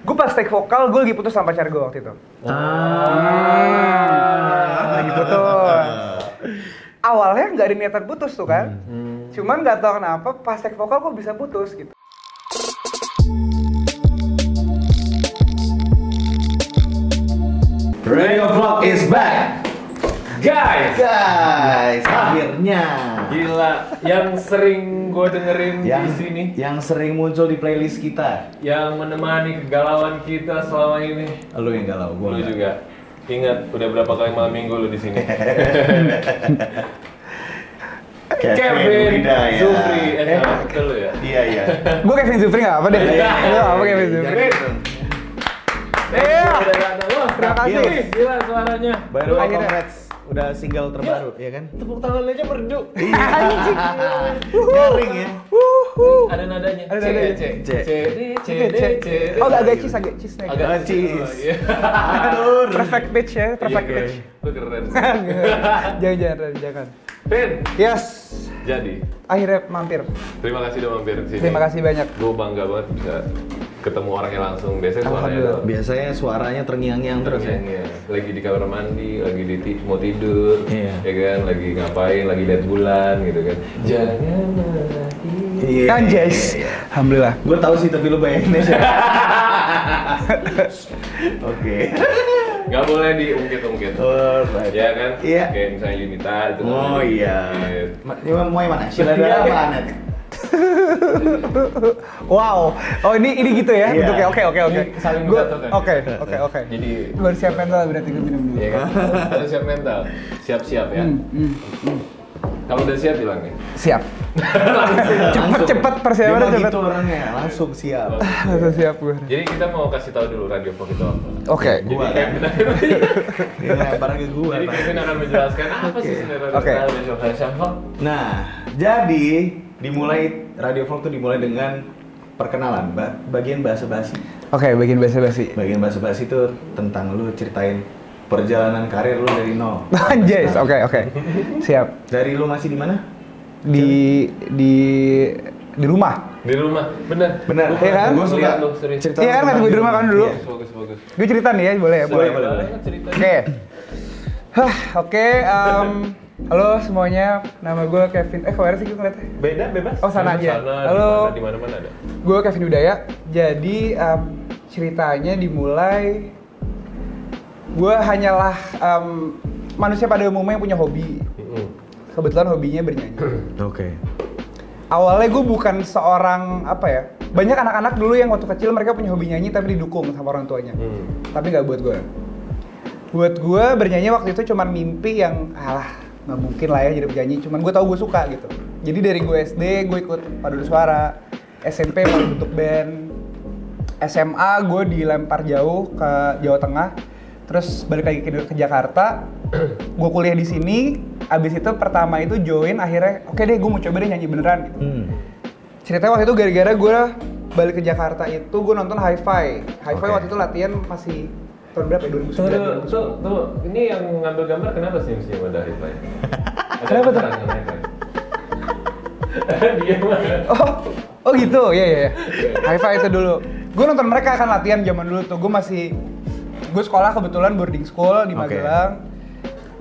Gue pas take vokal, gue lagi putus sama pacar gue waktu itu. Lagi putus. Awalnya nggak ada niatan putus tuh kan. Cuman nggak tahu kenapa pas take vokal kok bisa putus gitu. Radio Vlog is back. Guys, Akhirnya gila. Yang sering gue dengerin di sini, yang sering muncul di playlist kita. yang menemani kegalauan kita selama ini. Lu yang galau, gua Lu enggak. juga. Ingat, udah berapa kali malam minggu lu di sini? Kevin Hidayat. Zufri, betul lu ya? Iya. Gue Kevin Zufri nggak apa deh. Lu apa Kevin Zufri? Iya. Terima kasih. Gila suaranya. By the way, Akhirnya. congrats. Udah single terbaru, ya kan? Tepuk tangan aja merdu. Garing ya. Ada nadanya. Ada nadanya. C, C. C, D, C, D, C, D. Oh agak cheese nih. Agak cheese. Oh, iya. Aduh. Perfect pitch ya, perfect Iya, pitch. Lu keren. Jangan. Vin, Yes. jadi Akhirnya mampir. terima kasih udah mampir ke sini. Terima kasih banyak. Gue bangga banget bisa ketemu orangnya langsung. Biasanya suaranya Alhamdulillah. doang. Biasanya suaranya terngiang-ngiang terus ya. Iya. Lagi di kamar mandi, lagi mau tidur, Iya. ya kan, lagi ngapain, lagi lihat bulan gitu kan. Jangan lagi. Anjay. Alhamdulillah. Gue tahu sih tapi lu bayanginnya sih. Oke. Nggak boleh diungkit-ungkit. Alright. Ya kan? Iya. Kayak misalnya Yunita itu. kan Oh boleh iya. diungkit. Mau yang mana? Sheila Dara apa Anet? Wow. Oh ini gitu ya Iya. bentuknya. Oke. Ini saling Gua- menjatuhkan. Oke. Jadi, Gue harus siap mental berarti gue minum dulu. ya kan? Harus siap mental. Siap-siap ya. Kalau udah siap bilang ya. Siap. Cepet persiapan Dia mah cepet. gitu orangnya, langsung siap. Langsung siap gue. Jadi kita mau kasih tahu dulu Radio Vlog itu apa. Oke. Gua Jadi kan. Dia lempar ke gua. Jadi Pak. Kevin akan menjelaskan apa sih sebenarnya Oke. Radio Vlog. Nah, jadi Radio Vlog tuh dimulai dengan perkenalan, bagian basa-basi. Oke, bagian basa-basi. Bagian basa-basi itu tentang lu ceritain perjalanan karir lu dari nol. Anjay. Oke. Siap. Dari lu masih di mana? Di rumah. Di rumah, bener. Bener. Iya kan? Gua suka Lihat lu, serius. cerita Iya kan, tentang masih di rumah kan dulu. Iya. Bagus. Gue cerita nih ya, boleh ya? Boleh. Cerita. Oke. Oke. Halo semuanya, nama gue Kevin. Kemana sih gue ngeliatnya? Beda, bebas. Oh sana aja. Halo. Halo. Di mana-mana ada. Gue Kevin Hidayat. Jadi ceritanya dimulai. Gue hanyalah manusia pada umumnya yang punya hobi. Kebetulan hobinya bernyanyi. Oke. Awalnya gue bukan seorang apa ya. Banyak anak-anak dulu yang waktu kecil mereka punya hobi nyanyi tapi didukung sama orang tuanya. Tapi nggak buat gue. Buat gue bernyanyi waktu itu cuman mimpi yang nggak mungkin lah ya jadi penyanyi. Cuman gue tahu gue suka gitu. Jadi dari gue SD gue ikut paduan suara. SMP mau bentuk band. SMA gue dilempar jauh ke Jawa Tengah. Terus balik lagi ke Jakarta. Gue kuliah di sini. Abis itu pertama itu join akhirnya oke deh gue mau coba deh nyanyi beneran gitu. Ceritanya waktu itu gara-gara gue balik ke Jakarta itu gue nonton Hi-Fi. Hi-Fi waktu itu latihan masih tahun berapa ya? 2009. Tuh, ini yang ngambil gambar kenapa sih mesti pada Hi-Fi? Kenapa tuh? Dia mana? Oh gitu, iya. Hi-Fi itu dulu. Gue nonton mereka kan latihan zaman dulu tuh. Gue sekolah kebetulan boarding school di Magelang.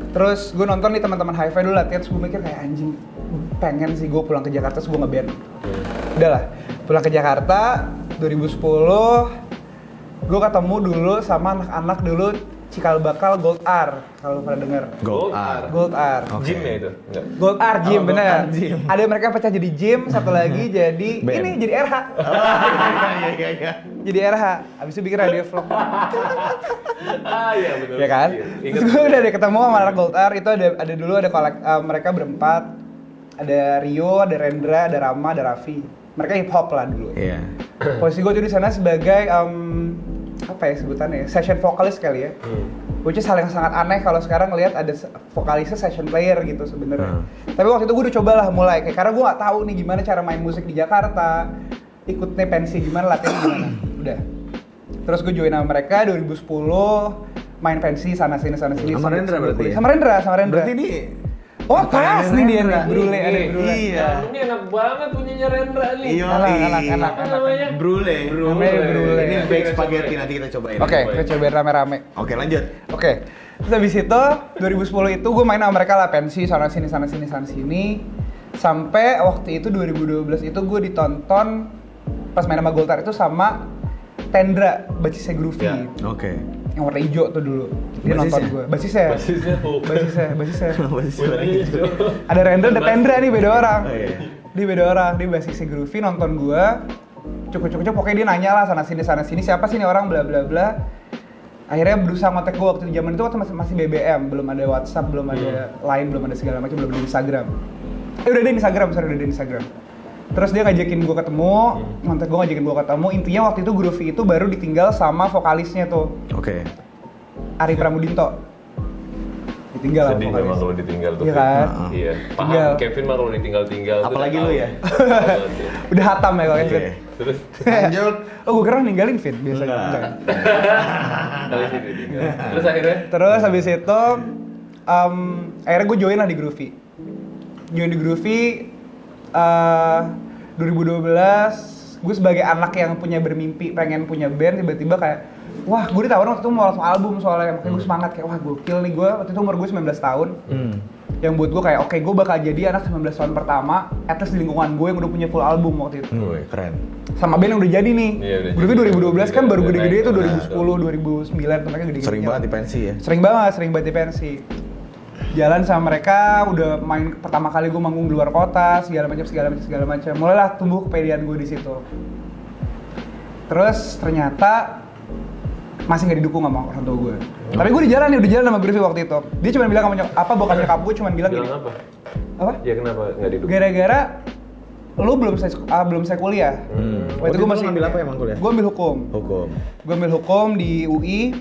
Terus gue nonton nih teman-teman Hi-Fi dulu latihan, terus gue mikir kayak anjing, pengen sih gue pulang ke Jakarta, terus gue nge-band. Udahlah, pulang ke Jakarta 2010, gue ketemu dulu sama anak-anak dulu Cikal Bakal Gold R, kalau pernah denger. Gold R. Gold R. Gym ya itu? Enggak. Gold R Gym, Oh, bener. Gold R Gym. Ada mereka pecah jadi gym, satu lagi jadi Band. ini jadi RH. Iya. Jadi RH. Abis itu bikin radio vlog. Iya benar. Ya kan? Ingat. Terus gue udah ketemu sama anak Gold R, itu ada dulu ada mereka berempat. Ada Rio, ada Rendra, ada Rama, ada Raffi. Mereka hip hop lah dulu. Iya. Posisi gue tuh di sana sebagai apa ya sebutannya? Session vokalis kali ya. Which is hal yang sangat aneh kalau sekarang ngelihat ada vokalisnya session player gitu sebenarnya. Tapi waktu itu gue udah cobalah mulai karena gue nggak tahu nih gimana cara main musik di Jakarta, ikutnya pensi gimana, latihan gimana. Udah. Terus gue join sama mereka 2010, main pensi sana sini. Sama Rendra berarti ya? Sama Rendra. Berarti ini Oh, pas nih dia nih, Brule, ada Brule. Iya. Ini enak banget punyanya Rendra nih. Iya. Enak. Apa namanya? Brule. Namanya Brule. Ini baked spaghetti nanti kita cobain. Oke, kita cobain rame-rame. Oke, lanjut. Oke. Terus habis itu 2010 itu gue main sama mereka lah pensi sana sini. Sampai waktu itu 2012 itu gue ditonton pas main sama Goltar itu sama Tendra, basisnya Groovy. Ya. Oke. Yang warna hijau tuh dulu. Dia Basisnya? nonton gue. Basisnya. Basisnya. Warna hijau. Ada Rendra, ada Tendra nih, beda orang. Oh, iya. Dia beda orang, dia basisnya Groovy nonton gue. Cukup pokoknya dia nanya lah sana sini siapa sih nih orang bla bla bla. Akhirnya berusaha ngontek gue waktu zaman itu waktu masih BBM, belum ada WhatsApp, belum ada Line, belum ada segala macam, belum ada Instagram. Udah ada Instagram. Terus dia ngajakin gue ketemu, ngontek gue ngajakin gue ketemu. Intinya waktu itu Groovy itu baru ditinggal sama vokalisnya tuh, Oke. Ari Pramudinto. Ditinggal sama Sedih vokalis. memang kalau ditinggal tuh. Iya kan? Iya. Tinggal. Paham Kevin mah kalau ditinggal-tinggal. tuh Apalagi udah lu tahu. ya? Tahu banget ya. Udah hatam ya kalau Oke. Kevin. Terus Lanjut. Oh, gue kira ninggalin Vin biasanya. Enggak. Enggak. kali ini ditinggal. Terus akhirnya Terus habis itu akhirnya gue join lah di Groovy. Join di Groovy 2012, gue sebagai anak yang punya bermimpi pengen punya band, tiba-tiba kayak wah, gue ditawarin waktu itu mau langsung album soalnya, makanya gue semangat kayak wah gokil nih gue. Waktu itu umur gue 19 tahun. Yang buat gue kayak oke, gue bakal jadi anak 19 tahun pertama at least di lingkungan gue yang udah punya full album waktu itu. Wih, keren. Sama band yang udah jadi nih. Iya, udah Groovy jadi. 2012 kan baru Udah gede-gede naik, itu udah 2010, 2009 tuh mereka gede-gede. Sering banget di pensi ya. Sering banget di pensi. Jalan sama mereka, udah main pertama kali gue manggung di luar kota, segala macam. Mulailah tumbuh kepedean gue di situ. Terus ternyata masih nggak didukung sama orang tua gue. Tapi gue udah jalan sama Groovy waktu itu. Dia cuma bilang sama bokap nyokap gue cuma bilang gini. bilang apa? Apa? Ya kenapa nggak didukung? Gara-gara lu belum saya kuliah. Waktu itu gue masih ngambil apa emang kuliah? Gue ambil hukum. Gue ambil hukum di UI.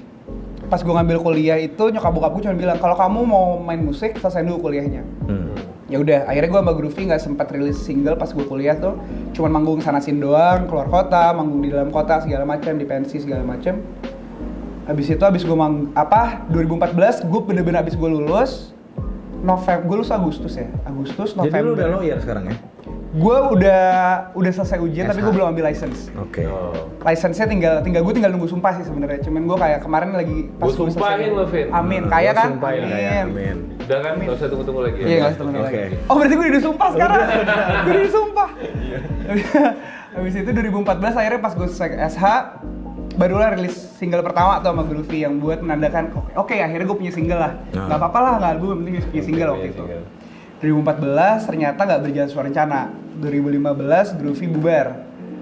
Pas gue ngambil kuliah itu nyokap bokap gue cuma bilang kalau kamu mau main musik selesai dulu kuliahnya. Ya udah, akhirnya gue sama Groovy nggak sempat rilis single pas gue kuliah tuh, cuman manggung sana sini doang, keluar kota, manggung di dalam kota segala macam, di pensi segala macam. Habis 2014 gue bener-bener habis gue lulus November, gue lulus Agustus November. Jadi lu udah lawyer sekarang ya? Gue udah selesai ujian tapi gue belum ambil license. Oke. License-nya tinggal nunggu sumpah sih sebenarnya. Cuman gue kayak kemarin lagi Gue sumpahin lo, Vin. Amin, kaya kan? Sumpahin kayak amin. Udah kan, nggak usah tunggu-tunggu lagi ya? Iya, nggak usah tunggu Oke. lagi. Oh, berarti gue udah disumpah sekarang? Gue udah disumpah? Habis itu 2014 akhirnya pas gue SH, barulah rilis single pertama tuh sama Groovy yang buat menandakan oke, akhirnya gue punya single lah. Gak apa-apa lah, nggak album, yang penting punya single waktu itu. 2014 ternyata nggak berjalan sesuai rencana. 2015 Groovy bubar.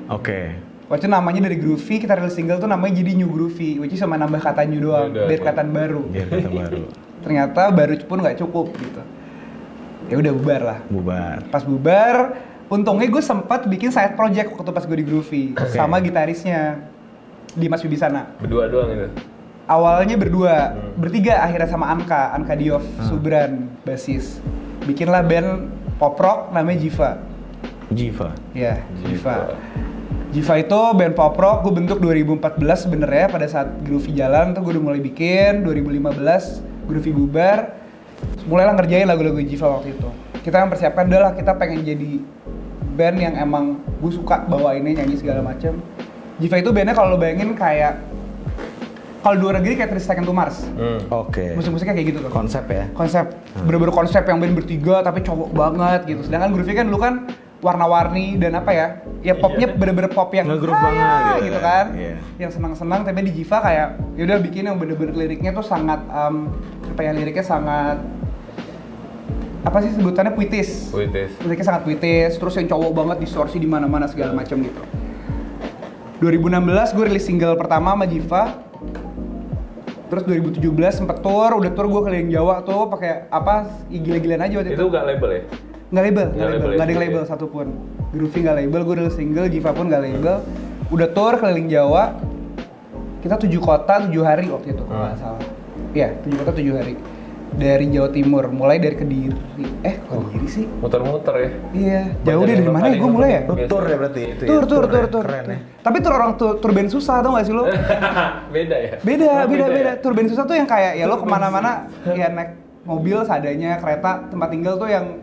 Oke. Waktu itu namanya dari Groovy, kita rilis single tuh namanya jadi New Groovy, which is sama nambah kata new doang, biar kelihatan baru. Biar kata baru. Ternyata baru pun nggak cukup gitu. Ya udah bubar lah. Bubar. Pas bubar, untungnya gue sempat bikin side project waktu pas gue di Groovy sama gitarisnya Dimas Wibisana. Berdua doang itu? Awalnya berdua, bertiga akhirnya sama Anka Diov, Subran, basis. Bikinlah band pop rock namanya Jiva. Ya, Jiva itu band pop rock gue bentuk 2014 sebenarnya pada saat Groovy jalan tuh gue udah mulai bikin. 2015 Groovy bubar, mulailah ngerjain lagu-lagu Jiva waktu itu. Kita mempersiapkan udah lah kita pengen jadi band yang emang gue suka bawainnya nyanyi segala macem. Jiva itu bandnya kalau lo bayangin kayak kalau di luar negeri kayak 3 Seconds to Mars. Oke. Musik-musiknya kayak gitu tuh. Konsep ya? Konsep, bener-bener konsep yang band bertiga tapi cowok banget gitu. Sedangkan Groovy kan dulu kan warna-warni dan apa ya popnya bener-bener pop yang nge-groove banget gitu kan. Iya. Yang senang-senang, tapi di Jiva kayak yaudah bikin yang bener-bener liriknya tuh sangat liriknya sangat apa sih sebutannya puitis. Liriknya sangat puitis, terus yang cowok banget, distorsi di mana-mana segala macam gitu. 2016 gue rilis single pertama sama Jiva. Terus 2017 sempet tour, udah tour gue keliling Jawa tuh pakai apa gila-gilaan aja waktu itu. Itu nggak label ya? Nggak label, nggak ada yang label ya? satupun. Groovy nggak label, gue rilis single, Jiva pun nggak label. Udah tour keliling Jawa, kita 7 kota 7 hari waktu itu kalau nggak salah. Iya, 7 kota 7 hari. Dari Jawa Timur, mulai dari Kediri. Kediri sih? Muter-muter ya? Iya, jauh deh dari mana ya gue mulai ya? Tour ya berarti itu ya? Tour. Keren ya? Tapi tour band susah tau gak sih lo? Beda ya? Beda. Tour band susah tuh yang kayak ya lo kemana-mana ya naik mobil seadanya, kereta, tempat tinggal tuh yang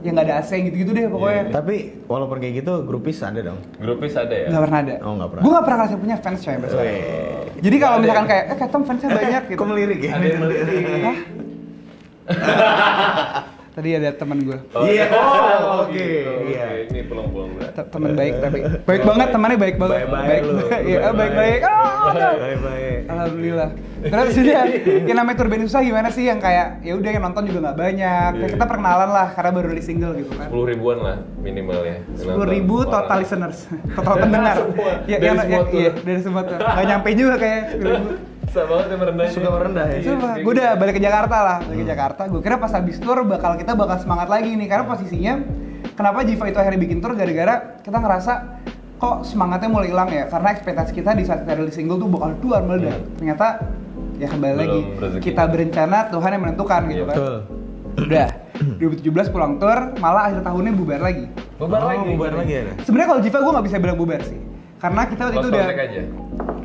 nggak ada AC gitu-gitu deh pokoknya. Tapi walaupun kayak gitu, grupis ada dong. Grupis ada ya? Nggak pernah ada. Oh, nggak pernah. Gue nggak pernah ngerasa punya fans coy sampai sekarang. Jadi kalau misalkan kayak, Ketom fansnya banyak gitu. Kok melirik ya? Ada yang melirik. Hah? Tadi ada teman gue. Iya. Oh, Oke. gitu. Iya. Ini pulang-pulang berat. Teman baik tapi baik banget, temannya baik banget. Baik-baik lu. Iya, baik-baik. Baik-baik. Alhamdulillah. Terus dia yang namanya Tour Band Susah gimana sih yang kayak ya udah yang nonton juga nggak banyak. Kayak kita perkenalan lah karena baru rilis single gitu kan. 10 ribuan lah minimalnya. 10.000 total listeners, total pendengar. Semua. Dari semua tuh. Iya, dari semua tuh. Nggak nyampe juga kayak 10.000. Susah banget ya merendahnya. Suka merendah ya? Coba, gue udah balik ke Jakarta lah, balik ke Jakarta. Gue kira pas habis tour kita bakal semangat lagi nih, karena posisinya kenapa Jiva itu akhirnya bikin tour gara-gara kita ngerasa kok semangatnya mulai hilang ya, karena ekspektasi kita di saat kita rilis single tuh bakal duar meledak. Ternyata ya kembali lagi rezekinya. kita berencana, Tuhan yang menentukan gitu kan. Betul. Udah 2017 pulang tour, malah akhir tahunnya bubar lagi. Bubar lagi ya? Sebenarnya kalau Jiva gue nggak bisa bilang bubar sih, karena kita waktu itu Lost udah contact aja.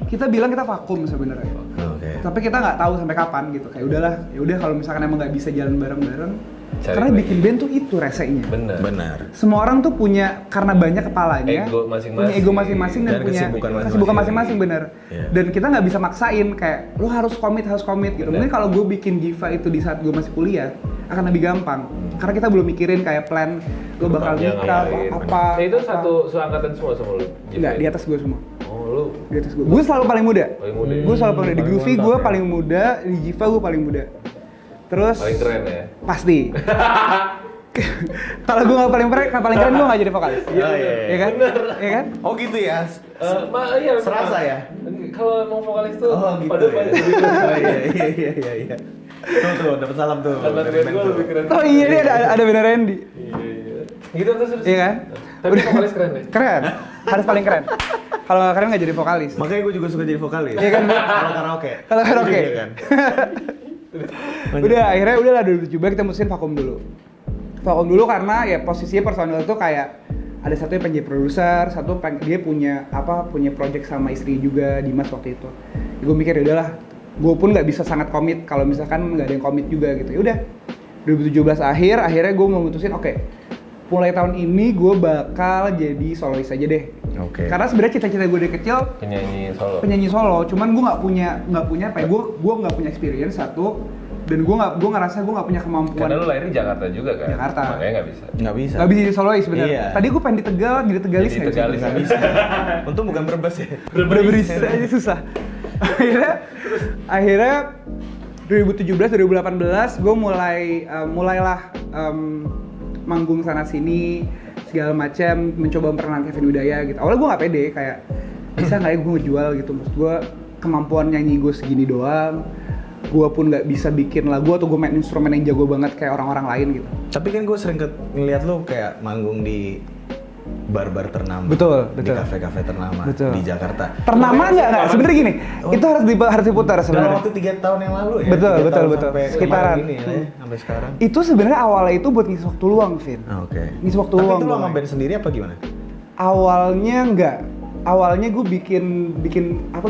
kita bilang kita vakum sebenarnya. Oke. Tapi kita nggak tahu sampai kapan gitu. Kayak udahlah, ya udah kalau misalkan emang nggak bisa jalan bareng-bareng. Cari Karena lagi. bikin band tuh itu resenya. Benar. Semua orang tuh punya, karena banyak kepalanya, Ego masing-masing. punya ego masing-masing dan, Dan punya kesibukan masing-masing bener. Iya. Dan kita nggak bisa maksain kayak lo harus komit gitu. Bener. Mungkin kalau gue bikin Jiva itu di saat gue masih kuliah akan lebih gampang. Karena kita belum mikirin kayak plan gue bakal Yang nikah lain. apa. Nah, itu apa. satu seangkatan semua sama lu? Enggak, di atas gue semua. Oh, lu Di atas gue. Gue selalu paling muda. paling muda. Gue selalu paling muda. Di Paling Groovy mantap gue ya. paling muda, di Jiva gue paling muda. Terus Paling keren ya? pasti. Kalau gue nggak paling keren gue nggak jadi vokalis. Iya, iya. Iya kan? Iya kan? Oh gitu ya? Iya, Serasa ya? Kalau emang vokalis tuh, Oh gitu padahal ya? banyak lebih keren. Iya. Tuh, dapat salam tuh. Anak dari band band gue tuh. lebih keren. Oh iya nih ada bener Randy. Iya. Gitu terus. Iya kan? Tapi vokalis keren deh. Keren. Harus paling keren. Kalau nggak keren nggak jadi vokalis. Makanya gue juga suka jadi vokalis. Iya kan, Bu? Kalau karaoke. Kalau karaoke. Iya kan? Udah akhirnya udahlah 2017 kita mutusin vakum dulu. Vakum dulu karena ya posisinya personil itu kayak ada satu yang pengen jadi produser, satu dia punya project sama istri juga, Dimas waktu itu. Gue mikir ya udahlah, gue pun nggak bisa sangat komit kalau misalkan nggak ada yang komit juga gitu. Ya udah 2017 akhirnya gue memutusin oke, mulai tahun ini gue bakal jadi solois aja deh. Oke. Karena sebenarnya cita-cita gue dari kecil penyanyi solo, cuman gue nggak punya apa ya, gue nggak punya experience satu, dan gue ngerasa gue nggak punya kemampuan. Karena lu lahir di Jakarta juga kan? Jakarta. Makanya nggak bisa. Nggak bisa. Nggak bisa jadi solois sebenarnya. Iya. Tadi gue pengen di Tegal, jadi Tegalis Jadi nggak bisa. Tegalis Nggak bisa. Untung bukan Brebes ya. Beris aja susah. akhirnya 2017 2018 gue mulailah manggung sana sini segala macam, mencoba memperkenalkan Kevin Wiedaya gitu. Awalnya gue nggak pede, kayak bisa nggak ya gue ngejual gitu. Maksud gue kemampuan nyanyi gue segini doang, gue pun nggak bisa bikin lagu atau gue main instrumen yang jago banget kayak orang-orang lain gitu. Tapi kan gue sering ngeliat lu kayak manggung di bar-bar ternama. Betul. Di kafe-kafe ternama Betul. di Jakarta. Ternama nggak? Sebenarnya gini, itu harus diputar Dalam sebenarnya. waktu 3 tahun yang lalu ya. Betul, 3 tahun betul. sampai Sekitaran. kemarin ini ya, sampai sekarang. Itu sebenarnya awalnya itu buat ngisi waktu luang, Vin. Oke. Ngisi waktu Tapi luang. itu lu gua sama main. band sendiri apa gimana? Awalnya enggak. Awalnya gue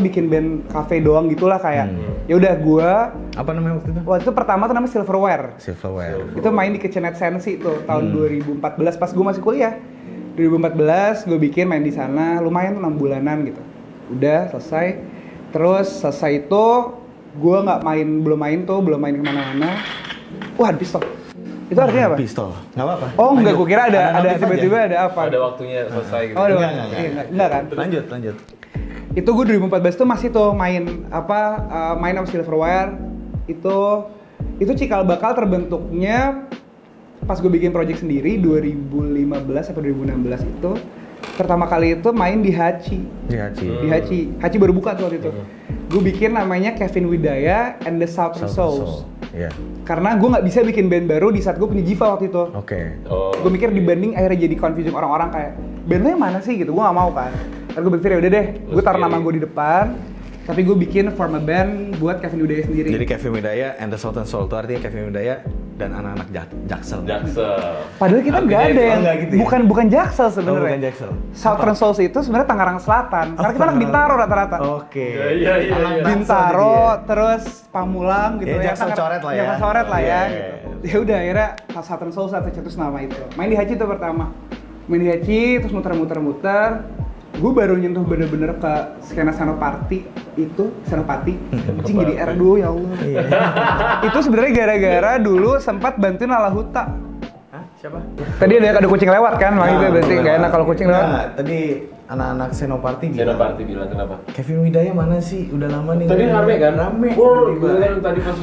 bikin band cafe doang gitulah kayak. Ya udah gue Apa namanya waktu itu? waktu itu pertama tuh namanya Silverware. Silverware. Itu main di Kitchenette Sensi tuh tahun 2014 pas gue masih kuliah. 2014 gue bikin main di sana, lumayan 6 bulanan gitu. Udah selesai. Terus selesai itu gue belum main kemana-mana. Wah, ada pistol. Itu artinya apa? Pistol. Nggak apa-apa. Oh enggak, Lanjut. gue kira ada notif tiba-tiba aja. ada apa? Ada waktunya selesai gitu. Oh, ada Enggak, waktu. enggak. Enggak kan? Lanjut. Itu gue 2014 tuh masih tuh main sama Silverware. Itu cikal bakal terbentuknya pas gue bikin project sendiri 2015 atau 2016 itu pertama kali itu main di Hachi. Di Hachi baru buka tuh waktu itu. Gue bikin namanya Kevin Wiedaya and the Southern Souls. Iya. Karena gue nggak bisa bikin band baru di saat gue punya Jiva waktu itu. Oke. Oh. Gue mikir dibanding akhirnya jadi confusing orang-orang kayak bandnya yang mana sih gitu, gue nggak mau kan. Lalu gue pikir ya udah deh, gue taruh nama gue di depan, tapi gue bikin form a band buat Kevin Wiedaya sendiri. Jadi Kevin Wiedaya and the Southern Soul itu artinya Kevin Wiedaya dan anak-anak Jaksel. Padahal kita nggak ada yang gitu ya? bukan Jaksel sebenarnya. Bukan Jaksel. Southern Souls itu sebenarnya Tangerang Selatan. Karena kita anak Bintaro rata-rata. Oke. Iya. Bintaro, terus Pamulang gitu ya. Jaksel coret lah ya. Jaksel coret lah ya. Iya. Gitu. Ya udah akhirnya Southern Souls atau cetus nama itu. Main di Haji itu pertama. Main di Haji terus muter-muter. Gue baru nyentuh bener-bener ke skena Senopati itu, Senopati. Anjing jadi R2 ya Allah. Itu sebenarnya gara-gara dulu sempat bantuin Lala Huta. Hah? Siapa? Tadi ada kucing lewat kan, makanya gue berarti nggak enak kalau kucing lewat. Nah, tadi anak-anak Senopati bilang kenapa? Kevin Widaya mana sih? Udah lama nih. Tadi rame kan? Rame. Gue kan tadi pas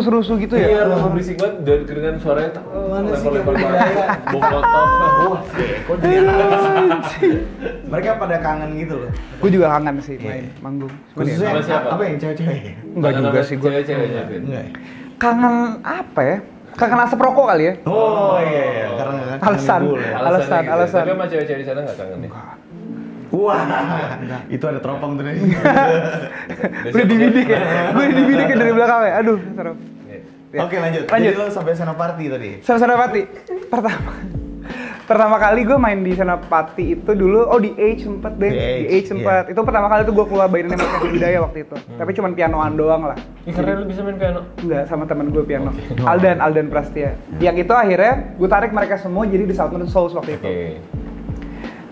Seru-seru gitu ya? Iya, berisik banget dan dengan suaranya Mana sih lempar-lempar Kevin batu, Widaya? Molotov. Wah, Kok jadi anak mereka pada kangen gitu loh. Gue juga kangen sih main manggung. Khususnya Sama siapa? apa yang cewek-cewek? Enggak juga sih gue. Cewek-ceweknya. Enggak. Kangen apa ya? Kangen asap rokok kali ya? Oh iya, karena Alasan. Alasan. Alasan. Tapi sama cewek-cewek di sana nggak kangen nih? Wah, itu ada teropong tuh nih. Udah dibidik ya? Gue dibidik ya dari belakang ya? Aduh, seru. Ya. Oke lanjut. Jadi lo sampai Senopati tadi. Senopati. Pertama kali gue main di Senopati itu dulu, di Age sempet deh. Di Age sempet. Itu pertama kali tuh gue keluar bayarin sama Kevin Widaya waktu itu. Tapi cuma pianoan doang lah. Karena lu bisa main piano? Enggak, sama teman gue piano. Aldan Prastia. Yang itu akhirnya gue tarik mereka semua jadi di Southern Souls waktu itu.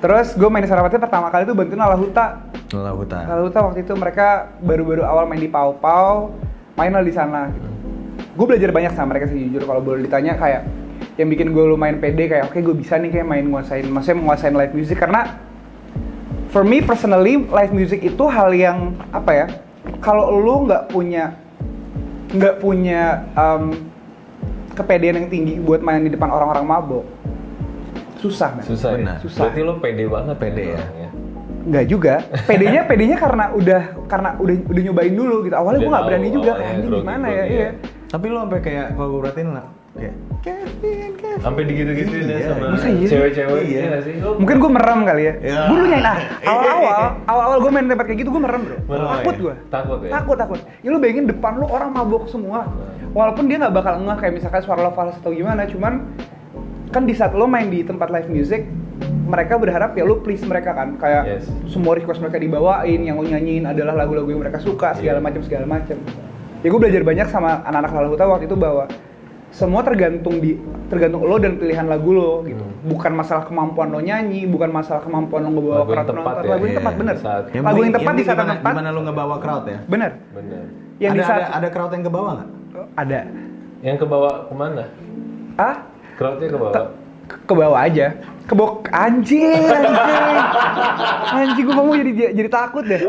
Terus gue main di Senopati pertama kali tuh bantuin Lala Huta waktu itu mereka baru-baru awal main di Pau Pau, main lah di sana gitu. Gue belajar banyak sama mereka sih jujur, kalau boleh ditanya kayak yang bikin gue lumayan pede kayak oke, gue bisa nih kayak menguasain live music, karena for me personally live music itu hal yang apa ya, kalau lu nggak punya kepedean yang tinggi buat main di depan orang-orang mabok, susah man. Susah. Berarti lo pede banget. Pede ya. Enggak juga. pedenya karena udah nyobain dulu gitu. Awalnya gue nggak berani juga. Anjing gimana ya? Iya. Tapi lo sampai kayak kalau gue perhatiin lah kayak Kevin. Sampai digitu-gituin ya sama Masa iya? cewek-cewek. Iya. Nggak sih? Lo Mungkin gue merem kali ya. Ya. Gue dulu nyanyi awal-awal gue main tempat kayak gitu gue merem bro. Takut gue. Takut ya? Takut. Ya lu bayangin depan lu orang mabok semua. Walaupun dia nggak bakal ngeh kayak misalkan suara lo fals atau gimana, cuman kan di saat lo main di tempat live music, mereka berharap ya lo please mereka kan, kayak semua request mereka dibawain, yang lo nyanyiin adalah lagu-lagu yang mereka suka, segala macam. Ya gue belajar banyak sama anak-anak Lala Huta waktu itu bahwa semua tergantung lo dan pilihan lagu lo gitu. Bukan masalah kemampuan lo nyanyi, bukan masalah kemampuan lo ngebawa crowd penonton. Lagu yang tepat bener. Lagu yang tepat di saat yang tepat. Gimana lo ngebawa crowd ya? Bener. Yang ada crowd yang kebawa nggak? Ada. Yang kebawa kemana? Crowdnya ke bawah? Ke bawah aja. Ke bawah anjing. Anjing gue mau jadi takut deh.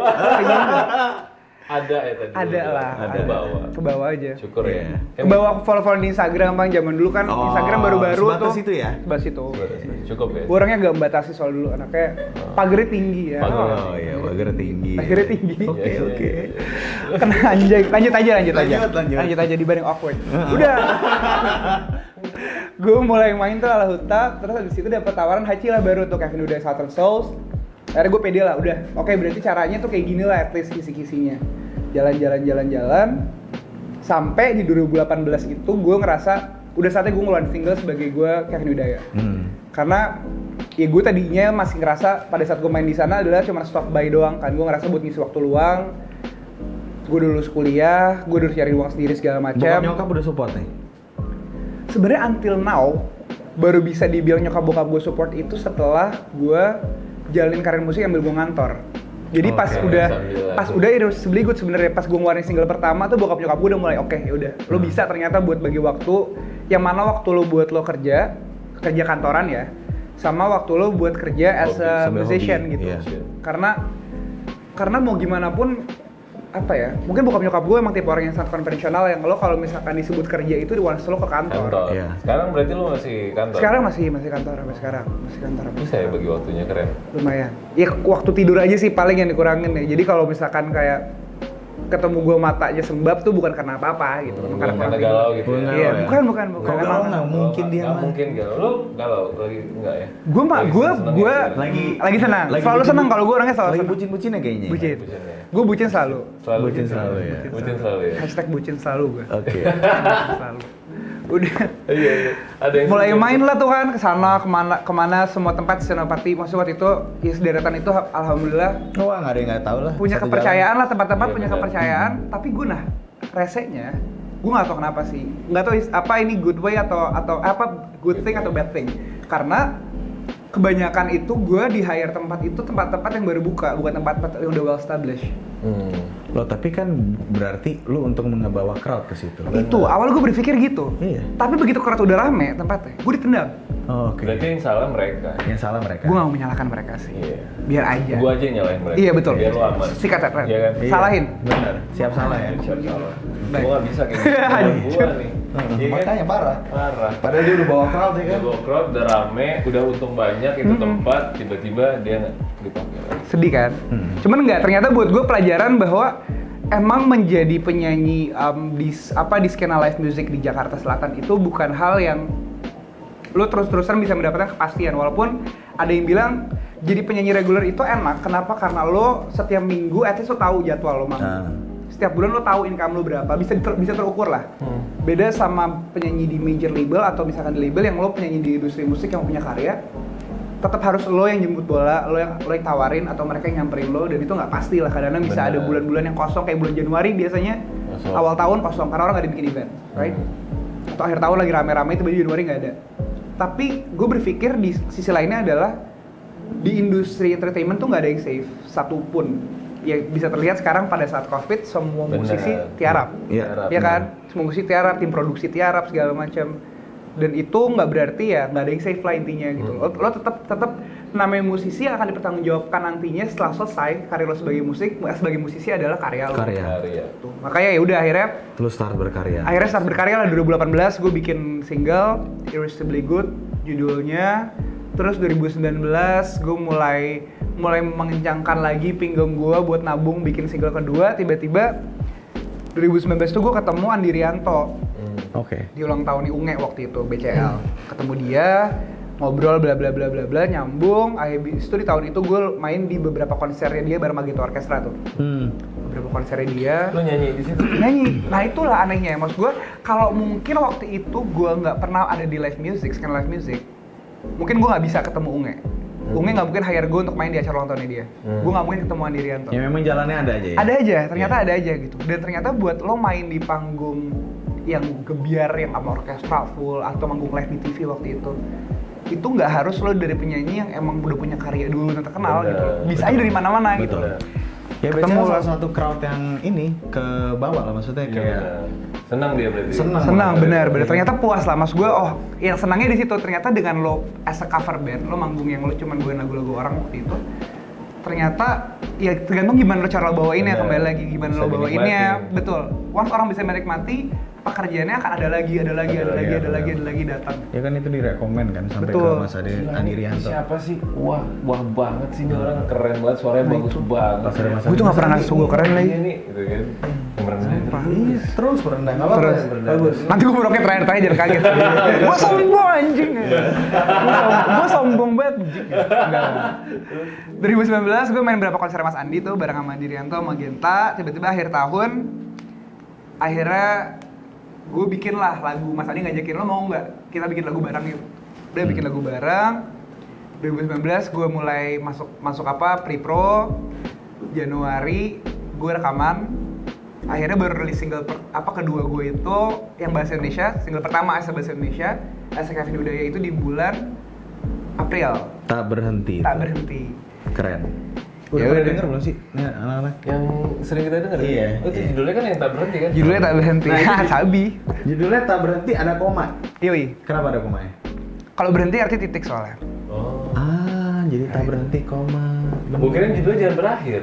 Ada ya tadi. Ada lah. Ke bawah. Ke bawah aja. Syukur ya. Ke bawah follow di Instagram bang, zaman dulu kan Instagram baru-baru tuh. Sebatas itu ya? Sebatas itu. Cukup ya. Gue orangnya gak membatasi soal dulu, anaknya pagernya tinggi ya. Oh iya, pagernya tinggi. Pagernya tinggi. Oke. Kena anjing. Lanjut aja dibanding awkward. Udah. Gue mulai main tuh Lala Huta, terus habis itu dapet tawaran Haji lah baru tuh Kevin Widaya Southern Souls. Akhirnya gue pede lah, udah. Oke, berarti caranya tuh kayak gini lah, at least kisi-kisinya. Jalan. Sampai di 2018 itu gue ngerasa udah saatnya gue ngeluarin single sebagai gue Kevin Widaya. Karena ya gue tadinya masih ngerasa pada saat gue main di sana adalah cuma stop by doang kan. Gue ngerasa buat ngisi waktu luang. Gue udah lulus kuliah, gue udah cari uang sendiri segala macam. Bokap nyokap udah support nih? Sebenarnya until now baru bisa dibilang nyokap bokap gue support itu setelah gue jalanin karir musik sambil gue ngantor. Jadi pas udah irreversibly good sebenarnya, pas gue ngeluarin single pertama tuh bokap nyokap gue udah mulai oke, ya udah lo bisa ternyata buat bagi waktu yang mana waktu lo buat lo kerja kantoran ya, sama waktu lo buat kerja as a musician gitu. Karena mau gimana pun apa ya, mungkin bokap nyokap gue emang tipe orang yang sangat konvensional yang lo kalau misalkan disebut kerja itu di once lo ke kantor. Iya. Sekarang berarti lo masih kantor? Sekarang masih kantor sampai sekarang, masih kantor. Bisa ya bagi waktunya, keren. Lumayan. Ya waktu tidur aja sih paling yang dikurangin ya. Jadi kalau misalkan kayak ketemu gue mata aja sembab tuh bukan karena apa-apa gitu. Karena galau gitu. Iya, bukan. Kalau galau nggak mungkin dia mah. Mungkin galau. Lo galau lagi enggak ya? Gue lagi senang. Selalu senang kalau gue orangnya selalu senang. Lagi bucin-bucinnya kayaknya. Bucin. Gue bucin selalu. Bucin selalu ya. Bucin selalu ya. Hashtag bucin selalu gue. Oke. Selalu. Udah. Iya. Ada yang Mulai suka. main lah tuh kan kesana kemana semua tempat senopati. Maksudnya waktu itu ya sederetan itu alhamdulillah Wah, nggak ada yang nggak tahu lah. punya Satu kepercayaan lah tempat-tempat Iya, punya benar. kepercayaan. Tapi gue resenya gue nggak tahu kenapa sih. Nggak tahu apa ini good way atau apa good thing atau bad thing. Karena kebanyakan itu gue di hire tempat itu tempat-tempat yang baru buka, bukan tempat-tempat yang udah well established. Hmm. Loh, tapi kan berarti lu untuk ngebawa crowd ke situ. Itu awal gue berpikir gitu. Iya. Tapi begitu crowd udah rame tempatnya, gue ditendang. Oh, oke. Berarti yang salah mereka. Yang salah mereka. Gue gak mau menyalahkan mereka sih. Iya. Biar aja. Gua aja yang nyalain mereka. Iya betul. Biar lu aman. Sikat ya, Iya kan? Iya, Salahin. Bener. Siap salah ya. Siap salah. Baik. Gua gak bisa kayak gitu. Gua nih. Iya kan? Makanya parah. Parah. Padahal dia udah bawa crowd ya Udah kan. bawa crowd, udah rame, udah untung banyak itu tempat, tiba-tiba dia nggak dipakai lagi. Sedih kan? Cuman enggak, ternyata buat gue pelajaran bahwa emang menjadi penyanyi di skena live music di Jakarta Selatan itu bukan hal yang lo terus-terusan bisa mendapatkan kepastian. Walaupun ada yang bilang jadi penyanyi reguler itu enak. Kenapa? Karena lo setiap minggu at least lo tahu jadwal lo manggung. Setiap bulan lo tahu income lo berapa, bisa terukur lah. Beda sama penyanyi di major label atau misalkan di label yang lo penyanyi di industri musik yang punya karya, tetap harus lo yang jemput bola, lo yang tawarin atau mereka yang nyamperin lo, dan itu nggak pasti lah. Kadang-kadang bisa ada Bener. bulan-bulan yang kosong kayak bulan Januari biasanya Kosong. awal tahun kosong karena orang nggak ada bikin event, right? Atau akhir tahun lagi rame-rame itu Januari nggak ada. Tapi gue berpikir di sisi lainnya adalah di industri entertainment tuh nggak ada yang safe satupun. Ya bisa terlihat sekarang pada saat COVID semua Bener. musisi tiarap, Iya. ya kan? Semua musisi tiarap, tim produksi tiarap segala macam. Dan itu nggak berarti ya nggak ada yang safe lah intinya gitu. Lo tetap namanya musisi yang akan dipertanggungjawabkan nantinya setelah selesai karir lo sebagai musisi adalah karya lo. Karya. Tuh. Makanya ya udah akhirnya Start berkarya. start berkarya lah 2018 gue bikin single Irresistibly Good judulnya. Terus 2019 gue mulai mengencangkan lagi pinggang gue buat nabung bikin single kedua. Tiba-tiba 2019 tuh gue ketemu Andi Rianto Oke. di ulang tahun UNGE waktu itu BCL. Ketemu dia, ngobrol bla bla bla bla bla, nyambung. Habis itu di tahun itu gue main di beberapa konsernya dia bareng Magito Orkestra tuh. Beberapa konsernya dia. Lo nyanyi di situ? Nyanyi. Nah itulah anehnya. Maksud gue kalau mungkin waktu itu gue nggak pernah ada di live music, skena live music, mungkin gue nggak bisa ketemu Unge. Unge nggak mungkin hire gue untuk main di acara ulang tahunnya dia. Gue nggak mungkin ketemu Andi Rianto. Ya memang jalannya ada aja ya. Ada aja, ternyata ada aja gitu. Dan ternyata buat lo main di panggung yang gebiar yang sama orkestra full atau manggung live di TV waktu itu nggak harus lo dari penyanyi yang emang udah punya karya dulu dan terkenal Bener. gitu. Bisa aja dari mana-mana gitu. Betul. Ya Ketemu biasanya lah. salah satu crowd yang ini ke bawah lah, maksudnya Iya, kayak benar. Senang dia berarti. Senang bener. Ternyata puas lah, mas gue. Oh, yang senangnya di situ. Ternyata dengan lo as a cover band, lo manggung yang lo cuman gue lagu-lagu orang waktu itu. Ternyata ya tergantung gimana lo cara lo bawainnya, Bener. kembali lagi gimana Bisa lo bawainnya. dinikmatin. Betul. Once orang bisa menikmati, pekerjaannya akan ada lagi datang. ya kan itu direkomend kan sampai Betul. ke Mas Andi Rianto. Siapa sih? Wah banget sih ini orang, keren banget, suaranya bagus banget. Pas ada Mas Gue tuh nggak pernah ngasih gue keren lagi. Iya nih, gitu kan. Merendah itu. Iya, terus berendah nggak apa-apa. Terus, berendah. bagus. Nanti gue buruknya terakhir jangan kaget. Gue sombong anjing. Gue sombong banget anjing. Enggak. 2019 gue main berapa konser Mas Andi tuh bareng sama Andi Rianto, sama Genta. Tiba-tiba akhir tahun, akhirnya gue bikin lah lagu. Mas Andi ngajakin, lo mau nggak kita bikin lagu bareng yuk. Udah bikin lagu bareng. 2019 gue mulai masuk pre-pro. Januari gue rekaman. Akhirnya baru rilis single kedua gue itu yang bahasa Indonesia. Single pertama asal bahasa Indonesia, Asa Kevin Udaya itu di bulan April. Tak berhenti. Tak berhenti. Keren. Ya Udah udah. denger belum sih? Nih, anak-anak. Yang sering kita denger Iya, ya? Oh, itu iya. judulnya kan yang tak berhenti kan? Judulnya Tak Berhenti. Nah, itu- Sabi. Judulnya tak berhenti ada koma. Yoi. Kenapa ada komanya? Kalau berhenti arti titik soalnya. Oh. Jadi tak berhenti koma. Gue kira judulnya jangan berakhir.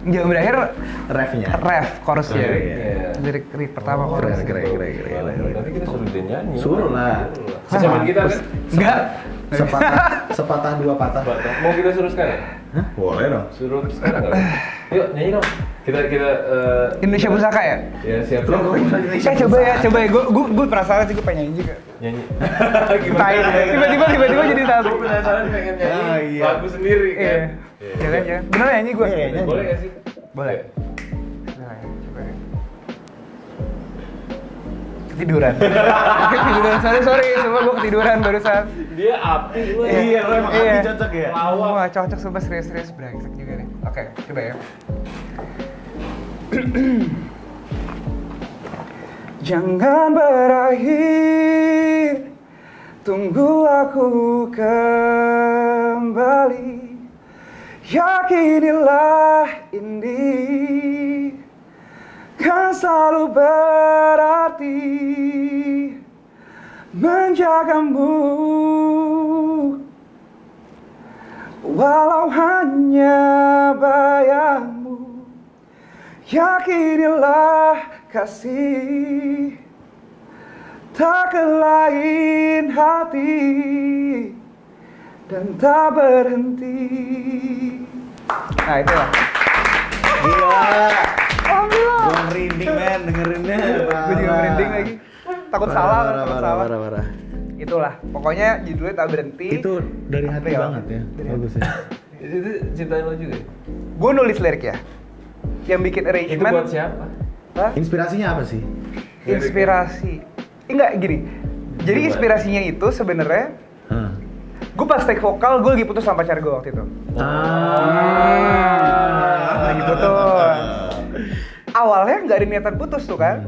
Jangan berakhir Refnya. ref chorusnya. Oh, iya. Lirik pertama chorus. Keren. Nanti kita suruh dia nyanyi. Suruh lah. Sama kita kan? Enggak. Sepatah dua patah. Mau kita suruh sekarang? Hah? Boleh dong. Suruh sekarang nggak? Yuk nyanyi dong. Kita Indonesia Pusaka ya? Ya siap. Coba ya. Gue penasaran sih, gue pengen nyanyi juga. Nyanyi. Tai. Tiba-tiba jadi satu. Gue penasaran pengen nyanyi Ah, iya. lagu sendiri kan. Iya. Jangan. Bener nyanyi gue. Iya, nyanyi. Boleh nggak sih? Boleh. Nah, ya, coba ya. Ketiduran. Ketiduran, sorry, cuma gue ketiduran barusan. Dia api lu ya. Iya, lo emang api cocok ya? Wah, cocok sumpah serius brengsek juga nih. Oke, coba ya. Jangan berakhir, tunggu aku kembali. Yakinilah ini kan selalu berarti menjagamu, walau hanya bayangmu. Yakinilah kasih tak ke lain hati dan tak berhenti. Nah itulah. Gila. Alhamdulillah. Gua merinding men dengerinnya. Gue juga merinding lagi. Takut salah. Parah. Itulah. Pokoknya judulnya tak berhenti. Itu dari hati April. banget ya. Bagus ya. Itu ciptain lo juga ya? Gue nulis lirik ya. Yang bikin Itu arrangement. buat siapa? Hah? Inspirasinya apa sih? Inspirasi. Enggak gini. Jadi Gimana? inspirasinya itu sebenarnya gue pas take vokal, gue lagi putus sama pacar gue waktu itu. Lagi putus. Awalnya nggak ada niatan putus tuh kan.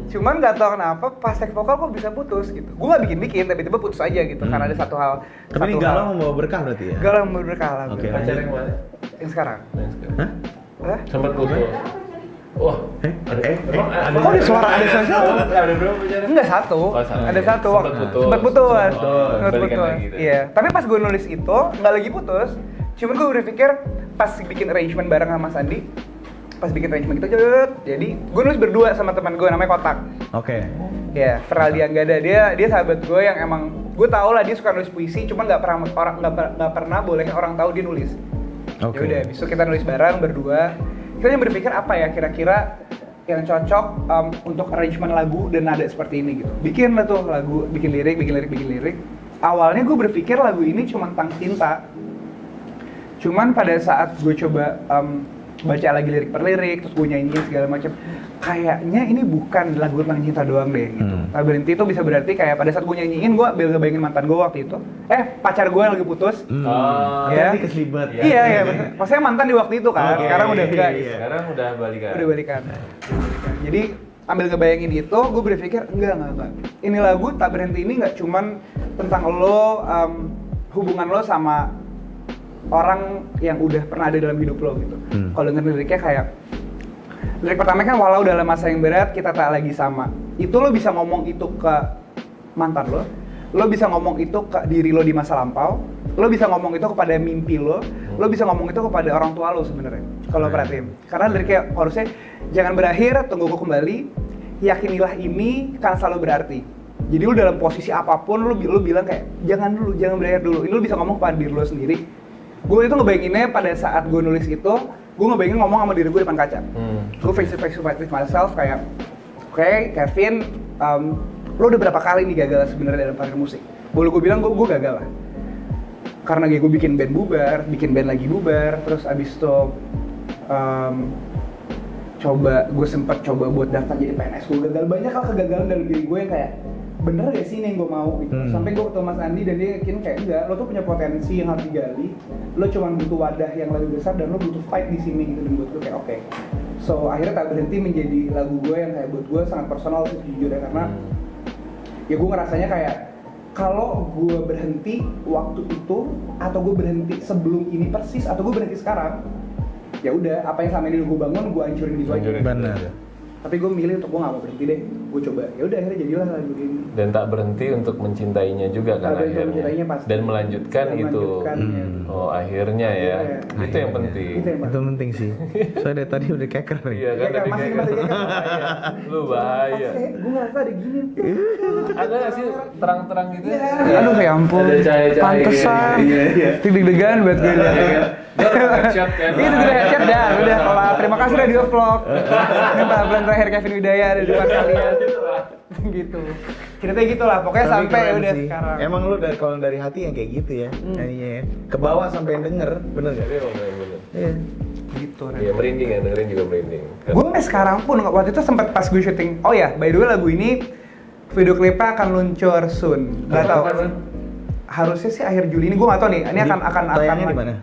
Cuman nggak tahu kenapa pas take vokal kok bisa putus gitu. Gue nggak bikin, tapi tiba putus aja gitu. Karena ada satu hal. Tapi ini galau membawa berkah berarti ya? Galau berkah. Oke. Pacar yang mana? Yang sekarang. Yang sekarang. Hah? Hah? Sempat putus. Wah, emang Kok ada suara? Ada berapa pacarnya? Enggak satu. Oh, satu. Ada satu. Sempat putus. Sempat putus. Sempat balikan lagi gitu. Iya. Tapi pas gue nulis itu nggak lagi putus. Cuman gue berpikir pas bikin arrangement bareng sama Sandi, pas bikin arrangement itu jadi gue nulis berdua sama teman gue namanya Kotak. Oke. Ya, Feraldi Anggada. Dia sahabat gue yang emang gue tau lah dia suka nulis puisi, cuman nggak pernah bolehin orang tahu dia nulis. Oke. Ya udah, besok kita nulis bareng berdua. Kita yang berpikir apa ya kira-kira yang cocok untuk arrangement lagu dan nada seperti ini gitu. Bikin lah tuh lagu, bikin lirik. Awalnya gue berpikir lagu ini cuma tentang cinta. Cuman pada saat gue coba baca lagi lirik per lirik, terus gue nyanyiin segala macam, kayaknya ini bukan lagu tentang cinta doang deh gitu. Tak berhenti itu bisa berarti kayak pada saat gue nyanyiin, gue ngebayangin mantan gue waktu itu, pacar gue yang lagi putus. Ya. Nanti keselibat. Iya, maksudnya mantan di waktu itu kan, sekarang udah enggak. iya. Sekarang udah balikan. Udah balikan. Jadi ambil ngebayangin itu, gue berpikir enggak. Ini lagu tak berhenti ini nggak cuman tentang lo, hubungan lo sama orang yang udah pernah ada dalam hidup lo gitu. Kalau denger liriknya kayak lirik pertama kan walau dalam masa yang berat kita tak lagi sama. Itu lo bisa ngomong itu ke mantan lo bisa ngomong itu ke diri lo di masa lampau, lo bisa ngomong itu kepada mimpi lo bisa ngomong itu kepada orang tua lo sebenarnya. Kalau perhatiin, karena liriknya harusnya jangan berakhir, tunggu aku kembali, yakinilah ini kan selalu berarti. Jadi lo dalam posisi apapun lo bilang kayak jangan berakhir dulu. Ini lo bisa ngomong kepada diri lo sendiri. Gue itu ngebayanginnya pada saat gue nulis itu, gue ngebayangin ngomong sama diri gue depan kaca. Gue face to face with myself kayak, oke, Kevin, lo udah berapa kali nih gagal sebenarnya dalam karir musik? Boleh gue bilang gue gagal lah. Karena gue bikin band bubar, bikin band lagi bubar, terus abis itu gue sempat coba buat daftar jadi PNS, gue gagal. Banyak hal kegagalan dalam diri gue yang kayak bener gak sih ini yang gue mau gitu. Sampai gue ketemu Mas Andi dan dia yakin kayak enggak, lo tuh punya potensi yang harus digali, lo cuma butuh wadah yang lebih besar dan lo butuh fight di sini gitu. Dan buat gue kayak oke. So akhirnya tak berhenti menjadi lagu gue yang kayak buat gue sangat personal sih jujur ya, karena ya gue ngerasanya kayak kalau gue berhenti waktu itu atau gue berhenti sebelum ini persis atau gue berhenti sekarang, ya udah apa yang selama ini gue bangun gue hancurin gitu aja. Benar. Tapi gue milih untuk gue nggak mau berhenti deh, gue coba. Ya udah akhirnya jadilah lagu ini. Dan tak berhenti untuk mencintainya juga kan Tak berhenti untuk akhirnya. mencintainya pasti. Dan melanjutkan Dan itu. melanjutkan, ya. Oh akhirnya ya. Iya. Itu yang penting. Itu yang Itu penting sih. Soalnya dari tadi udah keker nih. Iya kan Ya, tadi masih kayak bahaya. lu bahaya. Gue ngerasa ada gini. Ada nggak sih terang-terang gitu? Aduh ya ampun. Ada cahaya-cahaya. Pantesan. Iya. Deg-degan buat gue lihat. Headshot kan? Itu udah headshot dah, udah kelar. Terima kasih Radio Vlog. Ini bulan terakhir Kevin Widaya ada di depan kalian. Gitu. Ceritanya gitu lah, pokoknya Tapi sampai keren udah sih. sekarang. Emang lu kalau dari hati yang kayak gitu ya, nyanyinya ya. Ke bawah sampai yang denger, bener gak? Jadi emang bener-bener. Iya. Gitu. Iya merinding ya, dengerin juga merinding. Gue sampai sekarang pun waktu itu sempat pas gue syuting. Oh ya, by the way lagu ini Video klipnya akan luncur soon. Gak tau. Kapan? Harusnya sih akhir Juli ini, gue gak tau nih. Ini akan tayangnya di mana?